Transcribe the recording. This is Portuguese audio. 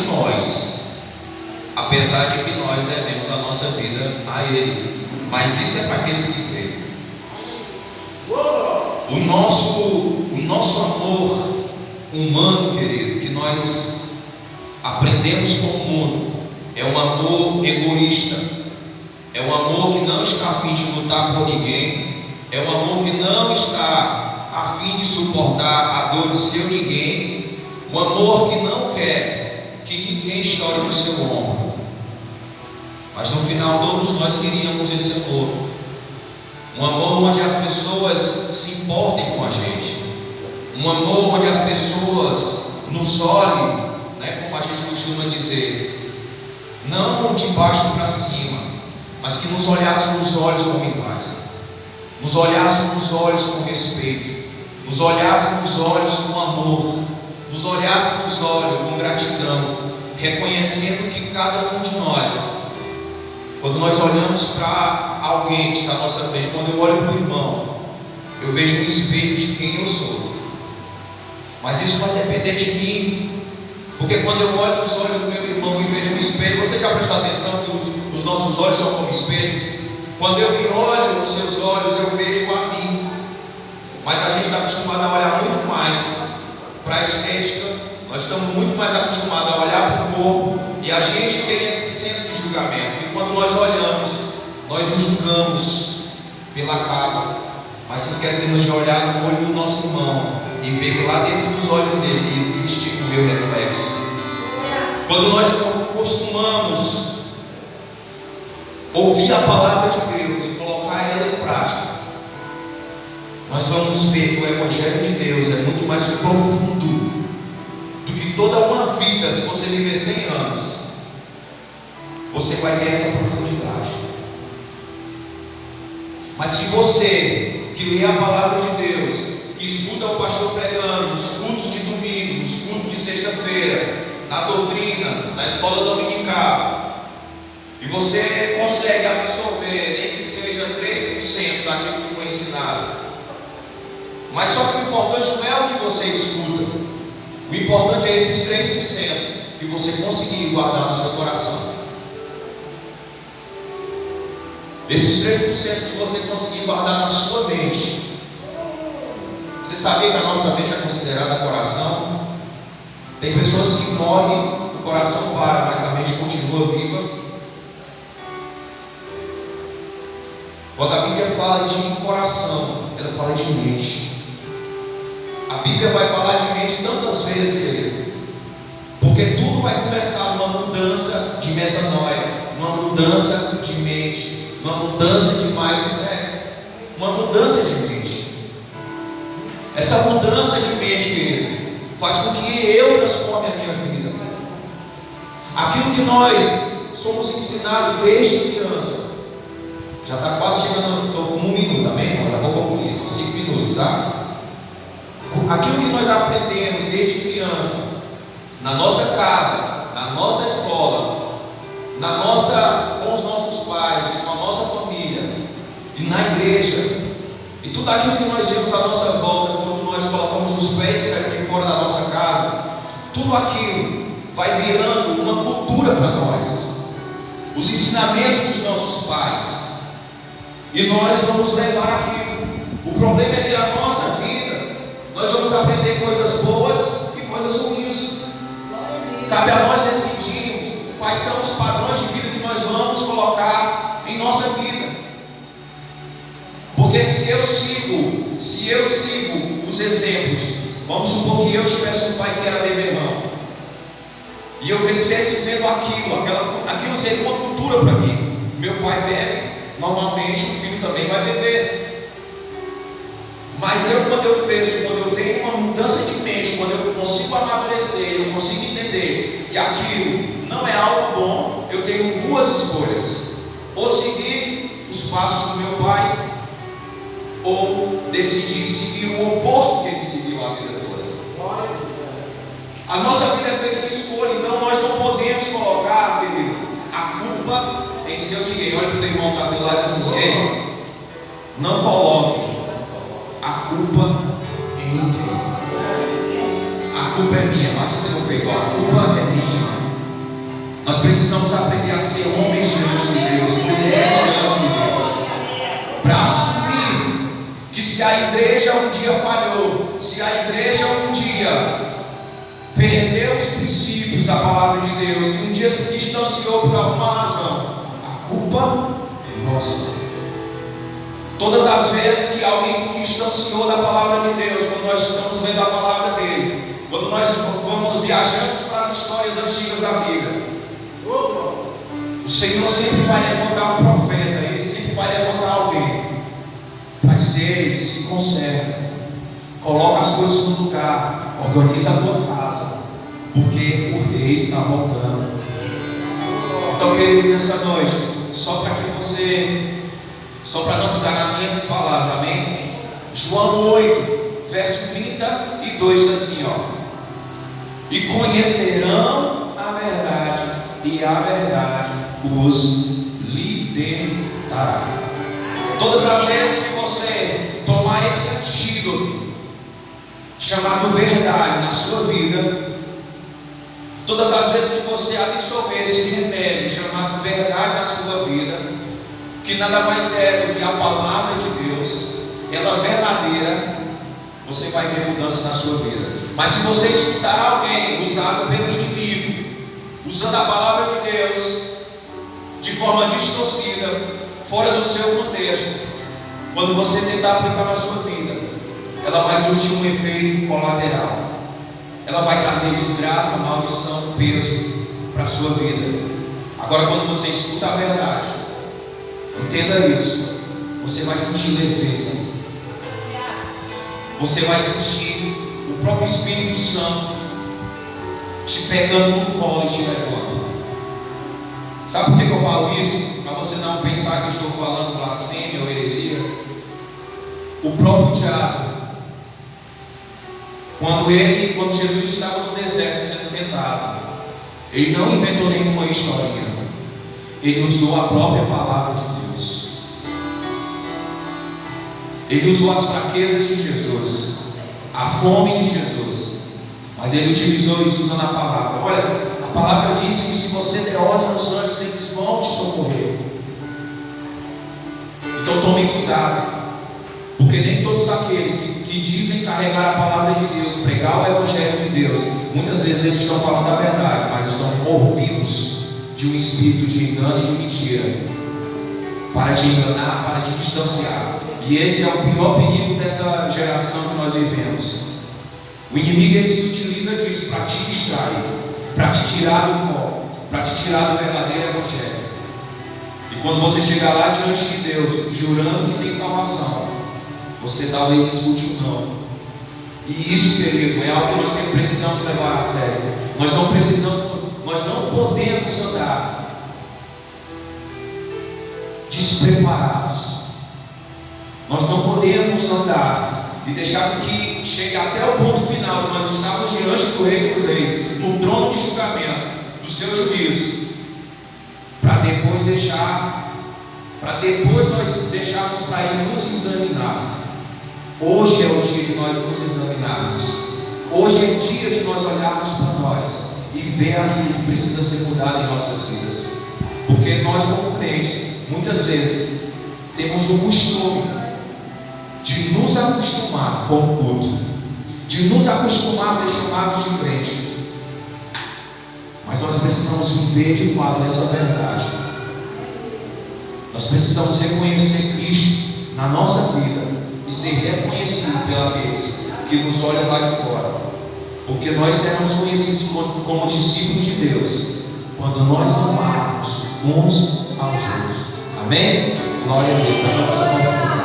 nós, apesar de que nós devemos a nossa vida a Ele. Mas isso é para aqueles que creem. O nosso amor humano, querido, que nós aprendemos com o mundo, é um amor egoísta, é um amor que não está a fim de lutar por ninguém, é um amor que não está a fim de suportar a dor de seu ninguém, um amor que não quer que ninguém chore no seu ombro. Mas no final todos nós queríamos esse amor, um amor onde as pessoas se importem com a gente, um amor onde as pessoas nos olhem, como a gente costuma dizer, não de baixo para cima, mas que nos olhassem nos olhos como iguais, nos olhassem nos olhos com respeito, nos olhassem nos olhos com amor, nos olhassem nos olhos com gratidão, reconhecendo que cada um de nós, quando nós olhamos para alguém que está à nossa frente, quando eu olho para o irmão, eu vejo um espelho de quem eu sou. Mas isso vai depender de mim, porque quando eu olho nos olhos do meu irmão e vejo um espelho, você já prestou atenção que os nossos olhos são como espelho? Quando eu me olho nos seus olhos, eu vejo a mim. Mas a gente está acostumado a olhar muito mais para a estética, nós estamos muito mais acostumados a olhar para o corpo, e a gente tem esse senso de julgamento, que quando nós olhamos, nós nos julgamos pela capa, mas esquecemos de olhar no olho do nosso irmão e ver que lá dentro dos olhos dele existe o meu reflexo. Quando nós costumamos ouvir a palavra de Deus e colocar ela em prática, nós vamos ver que o Evangelho de Deus é muito mais profundo do que toda uma vida. Se você viver 100 anos, você vai ter essa profundidade. Mas se você que lê a palavra de Deus, que escuta o pastor pregando nos cultos de domingo, nos cultos de sexta-feira, na doutrina, na escola dominical, e você consegue absorver, nem que seja 3% daquilo que foi ensinado, mas só que o importante não é o que você escuta, o importante é esses 3% que você conseguir guardar no seu coração. Esses 3% que você conseguir guardar na sua mente. Você sabia que a nossa mente é considerada coração? Tem pessoas que morrem, o coração para, mas a mente continua viva. Quando a Bíblia fala de coração, ela fala de mente. A Bíblia vai falar de mente tantas vezes, querido, porque tudo vai começar numa mudança de metanoia, uma mudança de mente, uma mudança de mindset, uma mudança de mente. Essa mudança de mente, querido, faz com que eu transforme a minha vida. Aquilo que nós somos ensinados desde criança, já está quase chegando, estou com 1 minuto, amém, irmão? Já vou concluir, são 5 minutos, tá? Aquilo que nós aprendemos desde criança, na nossa casa, na nossa escola, com os nossos pais, com a nossa família e na igreja, e tudo aquilo que nós vemos à nossa volta, quando nós colocamos os pés de fora da nossa casa, tudo aquilo vai virando uma cultura para nós, os ensinamentos dos nossos pais, e nós vamos levar aquilo. O problema é que a nossa vida, nós vamos aprender coisas boas e coisas ruins. Cabe a nós decidirmos quais são os padrões de vida que nós vamos colocar em nossa vida. Porque se eu sigo os exemplos, vamos supor que eu tivesse um pai que era beberrão, e eu crescesse vendo aquilo seria uma cultura para mim. Meu pai bebe, normalmente o filho também vai beber. Mas quando eu cresço, quando eu tenho uma mudança de mente, quando eu consigo amadurecer, eu consigo entender que aquilo não é algo bom, eu tenho duas escolhas: ou seguir os passos do meu pai, ou decidir seguir o oposto que ele seguiu a vida toda. A nossa vida é feita de escolha, então nós não podemos colocar, querido, a culpa em seu ninguém. Olha para o teu irmão que está do lado e diz assim: ei, não coloque a culpa em ninguém. A culpa é minha. Bate seu peito, a culpa é minha. Nós precisamos aprender a ser homens diante de Deus, mulheres diante de Deus, para assumir que se a igreja um dia falhou, se a igreja um dia perdeu os princípios da palavra de Deus, se um dia se distanciou por alguma razão, a culpa é nossa. Todas as vezes que alguém se distanciou da palavra de Deus, quando nós estamos lendo a palavra dele, quando nós vamos viajando para as histórias antigas da Bíblia, o Senhor sempre vai levantar um profeta, Ele sempre vai levantar alguém para dizer: se conserva, coloca as coisas no lugar, organiza a tua casa, porque o rei está voltando. Então, queridos, nessa noite, só para não ficar nas minhas palavras, amém? João 8, verso 32 diz assim, e conhecerão a verdade, e a verdade os libertará. Todas as vezes que você tomar esse antídoto chamado verdade na sua vida, todas as vezes que você absorver esse remédio chamado verdade na sua vida, que nada mais é do que a palavra de Deus, ela verdadeira, você vai ver mudança na sua vida. Mas se você escutar alguém usado pelo inimigo, usando a palavra de Deus de forma distorcida, fora do seu contexto, quando você tentar aplicar na sua vida, ela vai surtir um efeito colateral. Ela vai trazer desgraça, maldição, peso para a sua vida. Agora, quando você escuta a verdade, entenda isso, você vai sentir leveza, você vai sentir o próprio Espírito Santo te pegando no colo e te levando. Sabe por que eu falo isso? Para você não pensar que eu estou falando blasfêmia ou heresia. O próprio diabo, quando Jesus estava no deserto sendo tentado, ele não inventou nenhuma historinha, ele usou a própria palavra de Deus. Ele usou as fraquezas de Jesus, a fome de Jesus, mas ele utilizou isso usando a palavra. Olha, a palavra diz que se você der ordem aos anjos, eles vão te socorrer. Então tome cuidado, porque nem todos aqueles que dizem carregar a palavra de Deus, pregar o evangelho de Deus, muitas vezes eles estão falando a verdade, mas estão envolvidos de um espírito de engano e de mentira, para te enganar, para te distanciar. E esse é o pior perigo dessa geração que nós vivemos. O inimigo, ele se utiliza disso para te distrair, para te tirar do foco, para te tirar do verdadeiro evangelho. E quando você chegar lá diante de Deus, jurando que tem salvação, você talvez escute um não. E isso, querido, é algo que nós precisamos levar a sério. Nós não podemos andar despreparados. Nós não podemos andar e deixar que chegue até o ponto final de nós estarmos diante do Rei dos Reis, no trono de julgamento, do seu juízo, para depois nós deixarmos para Ele nos examinar. Hoje é o dia de nós nos examinarmos. Hoje é dia de nós olharmos para nós e ver aquilo que precisa ser mudado em nossas vidas. Porque nós, como crentes, muitas vezes temos o costume de nos acostumar com o culto, de nos acostumar a ser chamados de crente. Mas nós precisamos viver de fato essa verdade. Nós precisamos reconhecer Cristo na nossa vida e ser reconhecido pelos que nos olham lá de fora, porque nós seremos conhecidos como discípulos de Deus quando nós amarmos uns aos outros. Amém? Glória a Deus.